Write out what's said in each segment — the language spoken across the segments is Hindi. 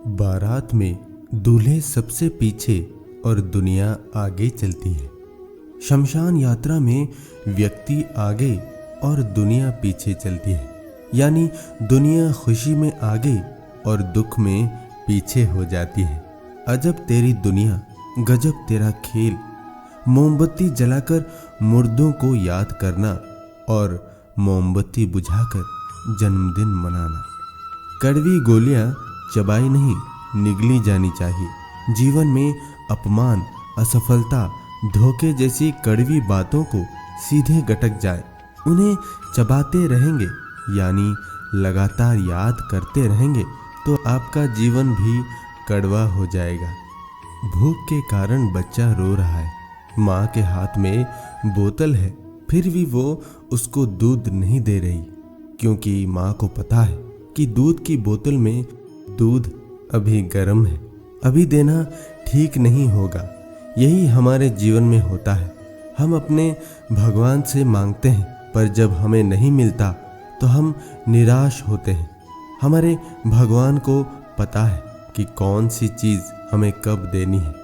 बारात में दूल्हे सबसे पीछे और दुनिया आगे चलती है। शमशान यात्रा में व्यक्ति आगे और दुनिया पीछे चलती है, यानी दुनिया खुशी में आगे और दुख में पीछे हो जाती है। अजब तेरी दुनिया, गजब तेरा खेल। मोमबत्ती जलाकर मुर्दों को याद करना और मोमबत्ती बुझाकर जन्मदिन मनाना। कड़वी गोलियां चबाई नहीं, निगली जानी चाहिए। जीवन में अपमान, असफलता, धोखे जैसी कड़वी बातों को सीधे गटक जाए, उन्हें चबाते रहेंगे यानी लगातार याद करते रहेंगे तो आपका जीवन भी कड़वा हो जाएगा। भूख के कारण बच्चा रो रहा है, माँ के हाथ में बोतल है, फिर भी वो उसको दूध नहीं दे रही, क्योंकि माँ को पता है कि दूध की बोतल में दूध अभी गर्म है, अभी देना ठीक नहीं होगा। यही हमारे जीवन में होता है। हम अपने भगवान से मांगते हैं, पर जब हमें नहीं मिलता तो हम निराश होते हैं। हमारे भगवान को पता है कि कौन सी चीज़ हमें कब देनी है।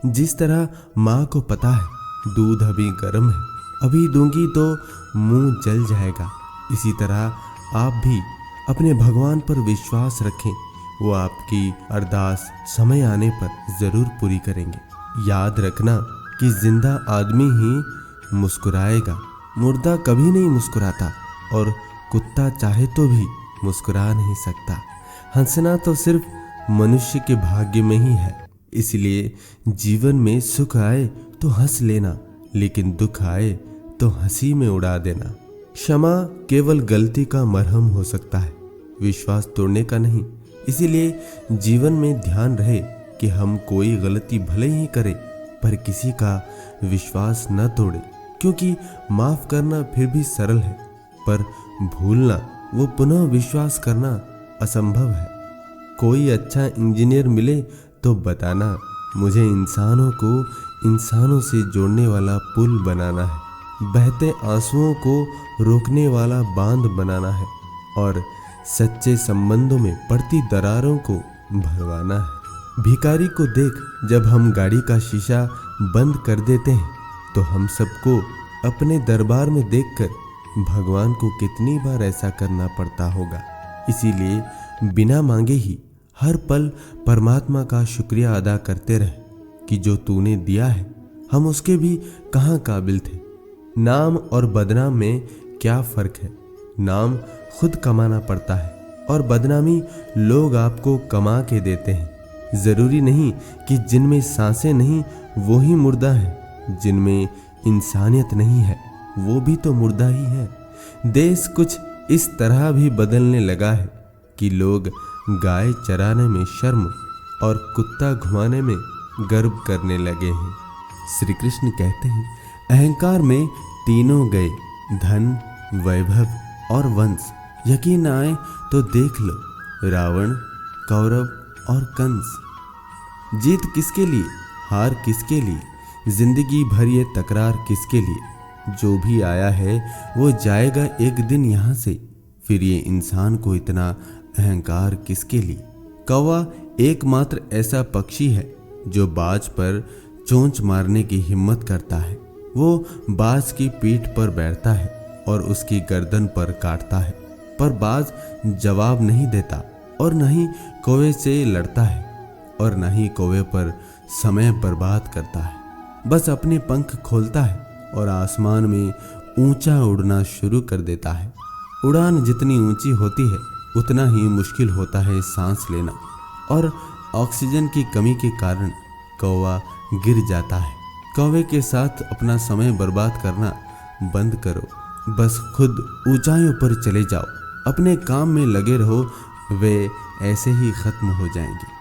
जिस तरह माँ को पता है दूध अभी गर्म है, अभी दूंगी तो मुंह जल जाएगा, इसी तरह आप भी अपने भगवान पर विश्वास रखें। वो आपकी अरदास समय आने पर ज़रूर पूरी करेंगे। याद रखना कि जिंदा आदमी ही मुस्कुराएगा, मुर्दा कभी नहीं मुस्कुराता, और कुत्ता चाहे तो भी मुस्कुरा नहीं सकता। हंसना तो सिर्फ मनुष्य के भाग्य में ही है। इसलिए जीवन में सुख आए तो हंस लेना, लेकिन दुख आए तो हंसी में उड़ा देना। क्षमा केवल गलती का मरहम हो सकता है, विश्वास तोड़ने का नहीं। इसीलिए जीवन में ध्यान रहे कि हम कोई गलती भले ही करें, पर किसी का विश्वास न तोड़े, क्योंकि माफ करना फिर भी सरल है, पर भूलना, वो पुनः विश्वास करना असंभव है। कोई अच्छा इंजीनियर मिले तो बताना, मुझे इंसानों को इंसानों से जोड़ने वाला पुल बनाना है, बहते आंसुओं को रोकने वाला बांध बनाना है, और सच्चे संबंधों में पड़ती दरारों को भरवाना है। भिखारी को देख, जब हम गाड़ी का शीशा बंद कर देते हैं तो हम सबको अपने दरबार में देखकर भगवान को कितनी बार ऐसा करना पड़ता होगा। इसीलिए बिना मांगे ही हर पल परमात्मा का शुक्रिया अदा करते रहे कि जो तूने दिया है, हम उसके भी कहाँ काबिल थे। नाम और बदनाम में क्या फ़र्क है? नाम खुद कमाना पड़ता है और बदनामी लोग आपको कमा के देते हैं। ज़रूरी नहीं कि जिनमें सांसें नहीं वो ही मुर्दा है, जिनमें इंसानियत नहीं है वो भी तो मुर्दा ही है। देश कुछ इस तरह भी बदलने लगा है कि लोग गाय चराने में शर्म और कुत्ता घुमाने में गर्व करने लगे हैं। श्री कृष्ण कहते हैं, अहंकार में तीनों गए, धन, वैभव और वंश। यकीन आए तो देख लो, रावण, कौरव और कंस। जीत किसके लिए, हार किसके लिए, जिंदगी भर ये तकरार किसके लिए? जो भी आया है वो जाएगा एक दिन यहाँ से, फिर ये इंसान को इतना अहंकार किसके लिए? कौवा एकमात्र ऐसा पक्षी है जो बाज पर चोंच मारने की हिम्मत करता है। वो बाज की पीठ पर बैठता है और उसकी गर्दन पर काटता है, पर बाज जवाब नहीं देता और न ही कौवे से लड़ता है और न ही कौवे पर समय बर्बाद करता है। बस अपने पंख खोलता है और आसमान में ऊंचा उड़ना शुरू कर देता है। उड़ान जितनी ऊंची होती है उतना ही मुश्किल होता है सांस लेना, और ऑक्सीजन की कमी के कारण कौवा गिर जाता है। कौवे के साथ अपना समय बर्बाद करना बंद करो, बस खुद ऊंचाइयों पर चले जाओ, अपने काम में लगे रहो, वे ऐसे ही खत्म हो जाएंगे।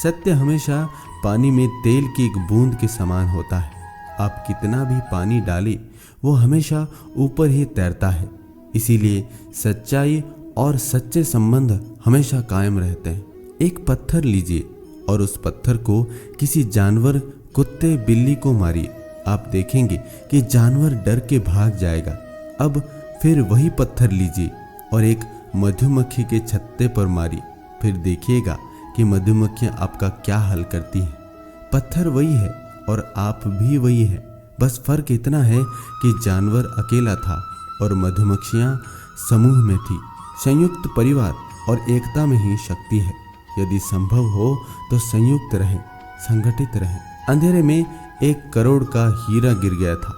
सत्य हमेशा पानी में तेल की एक बूंद के समान होता है। आप कितना भी पानी डालें वो हमेशा ऊपर ही तैरता है। इसीलिए सच्चाई और सच्चे संबंध हमेशा कायम रहते हैं। एक पत्थर लीजिए और उस पत्थर को किसी जानवर, कुत्ते, बिल्ली को मारिए, आप देखेंगे कि जानवर डर के भाग जाएगा। अब फिर वही पत्थर लीजिए और एक मधुमक्खी के छत्ते पर मारिए, फिर देखिएगा कि मधुमक्खियां आपका क्या हल करती हैं। पत्थर वही है और आप भी वही है, बस फर्क इतना है कि जानवर अकेला था और मधुमक्खियां समूह में थी। संयुक्त परिवार और एकता में ही शक्ति है। यदि संभव हो तो संयुक्त रहें, संगठित रहें। अंधेरे में 1 करोड़ का हीरा गिर गया था।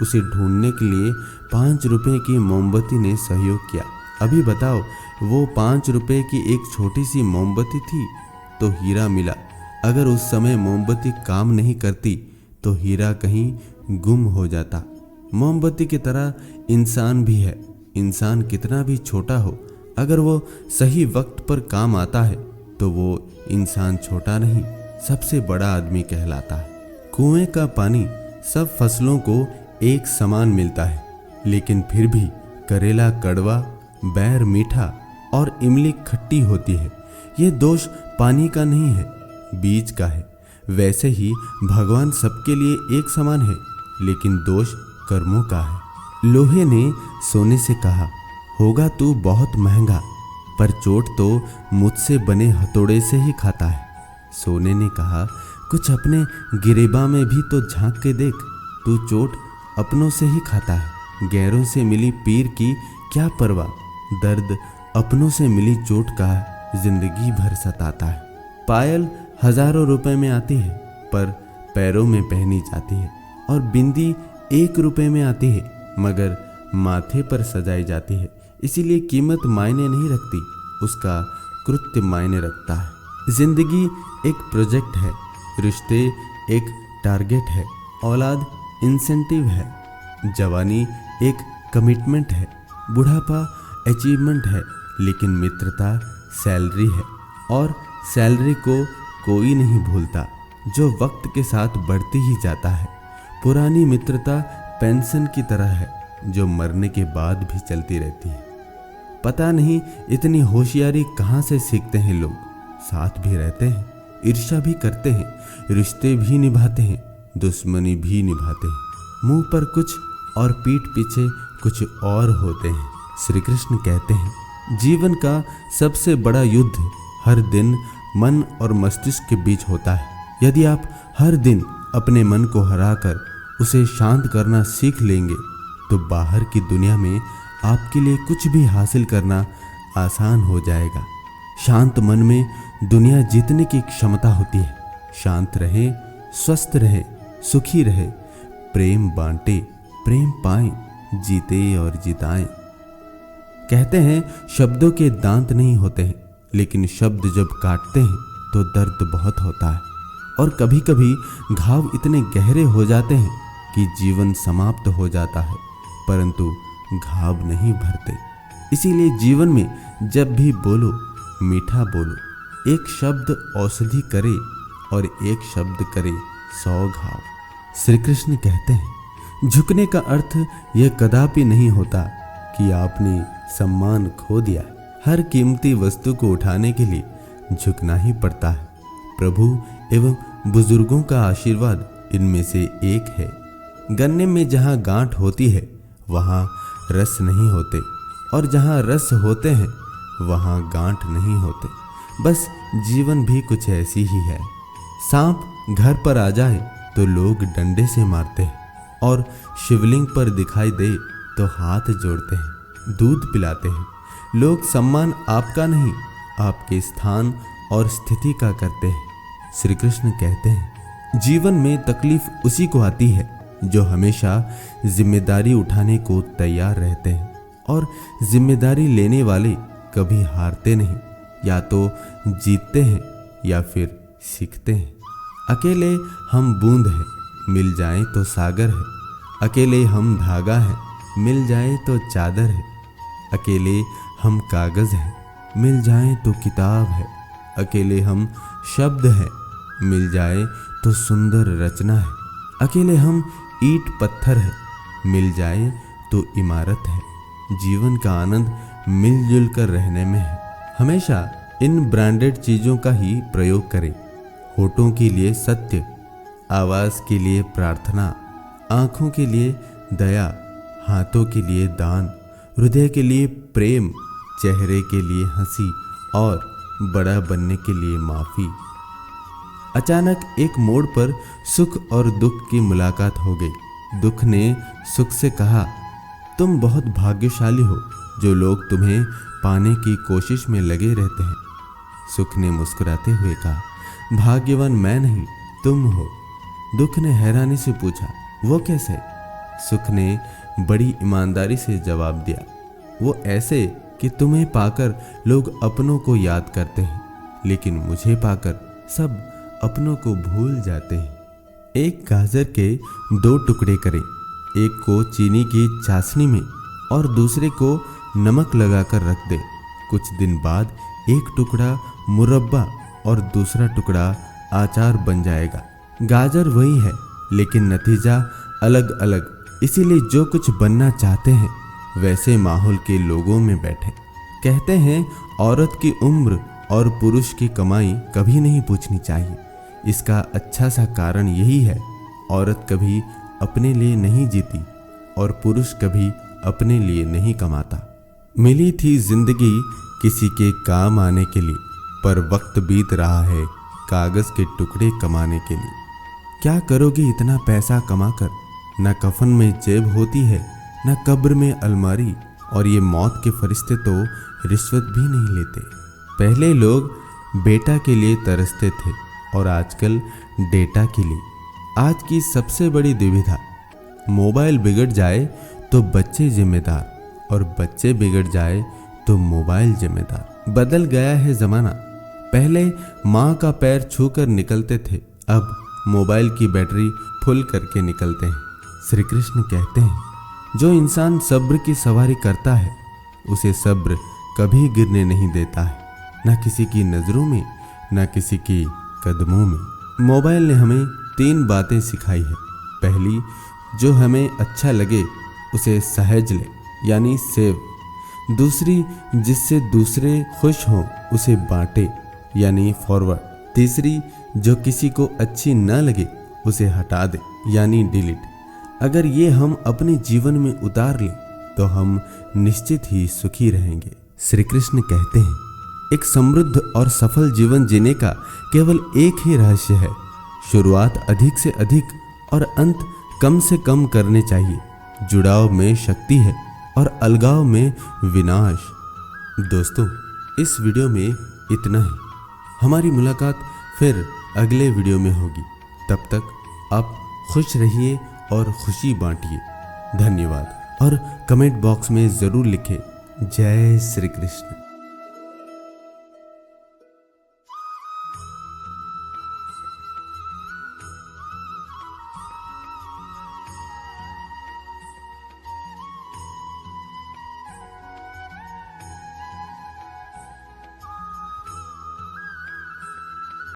उसे ढूंढने के लिए 5 रुपए की मोमबत्ती ने सहयोग किया। अभी बताओ, वो 5 रुपए की एक छोटी सी मोमबत्ती थी तो हीरा मिला। अगर उस समय मोमबत्ती काम नहीं करती तो हीरा कहीं गुम हो जाता। मोमबत्ती की तरह इंसान भी है। इंसान कितना भी छोटा हो, अगर वो सही वक्त पर काम आता है तो वो इंसान छोटा नहीं, सबसे बड़ा आदमी कहलाता है। कुएं का पानी सब फसलों को एक समान मिलता है, लेकिन फिर भी करेला कड़वा, बैर मीठा और इमली खट्टी होती है। ये दोष पानी का नहीं है, बीज का है। वैसे ही भगवान सबके लिए एक समान है, लेकिन दोष कर्मों का है। लोहे ने सोने से कहा, होगा तू बहुत महंगा, पर चोट तो मुझसे बने हथौड़े से ही खाता है। सोने ने कहा, कुछ अपने गिरेबा में भी तो झांक के देख, तू चोट अपनों से ही खाता है। गैरों से मिली पीर की क्या परवाह, दर्द अपनों से मिली चोट का जिंदगी भर सताता है। पायल हजारों रुपए में आती है पर पैरों में पहनी जाती है, और बिंदी 1 रुपए में आती है मगर माथे पर सजाई जाती है। इसीलिए कीमत मायने नहीं रखती, उसका कृत्य मायने रखता है। जिंदगी एक प्रोजेक्ट है, रिश्ते एक टारगेट है, औलाद इंसेंटिव है, जवानी एक कमिटमेंट है, बुढ़ापा अचीवमेंट है, लेकिन मित्रता सैलरी है, और सैलरी को कोई नहीं भूलता, जो वक्त के साथ बढ़ती ही जाता है। पुरानी मित्रता पेंशन की तरह है, जो मरने के बाद भी चलती रहती है। पता नहीं इतनी होशियारी कहाँ से सीखते हैं लोग। साथ भी रहते हैं, ईर्ष्या भी करते हैं, रिश्ते भी निभाते हैं, दुश्मनी भी निभाते हैं। मुंह पर कुछ और पीठ पीछे कुछ और होते हैं। श्री कृष्ण कहते हैं, जीवन का सबसे बड़ा युद्ध हर दिन मन और मस्तिष्क के बीच होता है। यदि आप हर दिन अपने मन को हराकर उसे शांत करना सीख लेंगे तो बाहर की दुनिया में आपके लिए कुछ भी हासिल करना आसान हो जाएगा। शांत मन में दुनिया जीतने की क्षमता होती है। शांत रहे, स्वस्थ रहे, सुखी रहे, प्रेम बांटे, प्रेम पाएं, जीते और जिताएं। कहते हैं शब्दों के दांत नहीं होते हैं, लेकिन शब्द जब काटते हैं तो दर्द बहुत होता है, और कभी कभी घाव इतने गहरे हो जाते हैं कि जीवन समाप्त हो जाता है, परंतु घाव नहीं भरते। इसीलिए जीवन में जब भी बोलो, मीठा बोलो। एक शब्द औषधि करे और एक शब्द करे 100 घाव। श्री कृष्ण कहते हैं, झुकने का अर्थ यह कदापि नहीं होता कि आपने सम्मान खो दिया। हर कीमती वस्तु को उठाने के लिए झुकना ही पड़ता है। प्रभु एवं बुजुर्गों का आशीर्वाद इनमें से एक है। गन्ने में जहाँ गांठ होती है वहाँ रस नहीं होते, और जहाँ रस होते हैं वहाँ गांठ नहीं होते। बस जीवन भी कुछ ऐसी ही है। सांप घर पर आ जाए तो लोग डंडे से मारते हैं, और शिवलिंग पर दिखाई दे तो हाथ जोड़ते हैं, दूध पिलाते हैं। लोग सम्मान आपका नहीं, आपके स्थान और स्थिति का करते हैं। श्री कृष्ण कहते हैं, जीवन में तकलीफ उसी को आती है जो हमेशा जिम्मेदारी उठाने को तैयार रहते हैं, और जिम्मेदारी लेने वाले कभी हारते नहीं, या तो जीतते हैं या फिर सीखते हैं। अकेले हम बूंद हैं, मिल जाए तो सागर है। अकेले हम धागा हैं, मिल जाए तो चादर है। अकेले हम कागज हैं, मिल जाए तो किताब है। अकेले हम शब्द हैं, मिल जाए तो सुंदर रचना है। अकेले हम ईंट पत्थर है, मिल जाए तो इमारत है। जीवन का आनंद मिलजुल कर रहने में है। हमेशा इन ब्रांडेड चीजों का ही प्रयोग करें। होठों के लिए सत्य, आवाज के लिए प्रार्थना, आंखों के लिए दया, हाथों के लिए दान, हृदय के लिए प्रेम, चेहरे के लिए हंसी, और बड़ा बनने के लिए माफी। अचानक एक मोड़ पर सुख और दुख की मुलाकात हो गई। दुख ने सुख से कहा, तुम बहुत भाग्यशाली हो, जो लोग तुम्हें पाने की कोशिश में लगे रहते हैं। सुख ने मुस्कुराते हुए कहा, भाग्यवान मैं नहीं, तुम हो। दुख ने हैरानी से पूछा, वो कैसे? सुख ने बड़ी ईमानदारी से जवाब दिया, वो ऐसे कि तुम्हें पाकर लोग अपनों को याद करते हैं, लेकिन मुझे पाकर सब अपनों को भूल जाते हैं। एक गाजर के 2 टुकड़े करें, एक को चीनी की चाशनी में और दूसरे को नमक लगाकर रख दे। कुछ दिन बाद एक टुकड़ा मुरब्बा और दूसरा टुकड़ा अचार बन जाएगा। गाजर वही है, लेकिन नतीजा अलग अलग। इसीलिए जो कुछ बनना चाहते हैं वैसे माहौल के लोगों में बैठे। कहते हैं औरत की उम्र और पुरुष की कमाई कभी नहीं पूछनी चाहिए। इसका अच्छा सा कारण यही है, औरत कभी अपने लिए नहीं जीती और पुरुष कभी अपने लिए नहीं कमाता। मिली थी जिंदगी किसी के काम आने के लिए, पर वक्त बीत रहा है कागज के टुकड़े कमाने के लिए। क्या करोगे इतना पैसा कमाकर? न कफन में जेब होती है, न कब्र में अलमारी, और ये मौत के फरिश्ते तो रिश्वत भी नहीं लेते। पहले लोग बेटा के लिए तरसते थे और आजकल डेटा के लिए। आज की सबसे बड़ी दुविधा, मोबाइल बिगड़ जाए तो बच्चे जिम्मेदार और बच्चे बिगड़ जाए तो मोबाइल जिम्मेदार। बदल गया है जमाना। पहले माँ का पैर छूकर निकलते थे, अब मोबाइल की बैटरी फुल करके निकलते हैं। श्री कृष्ण कहते हैं, जो इंसान सब्र की सवारी करता है उसे सब्र कभी गिरने नहीं देता है, न किसी की नजरों में न किसी की कदमों में। मोबाइल ने हमें 3 बातें सिखाई है। पहली, जो हमें अच्छा लगे उसे सहज ले, यानी सेव। दूसरी, जिससे दूसरे खुश हों उसे बांटे, यानी फॉरवर्ड। तीसरी, जो किसी को अच्छी न लगे उसे हटा दे, यानी डिलीट। अगर ये हम अपने जीवन में उतार लें तो हम निश्चित ही सुखी रहेंगे। श्री कृष्ण कहते हैं, एक समृद्ध और सफल जीवन जीने का केवल एक ही रहस्य है, शुरुआत अधिक से अधिक और अंत कम से कम करने चाहिए। जुड़ाव में शक्ति है और अलगाव में विनाश। दोस्तों, इस वीडियो में इतना ही। हमारी मुलाकात फिर अगले वीडियो में होगी। तब तक आप खुश रहिए और खुशी बांटिए। धन्यवाद। और कमेंट बॉक्स में जरूर लिखें, जय श्री कृष्ण।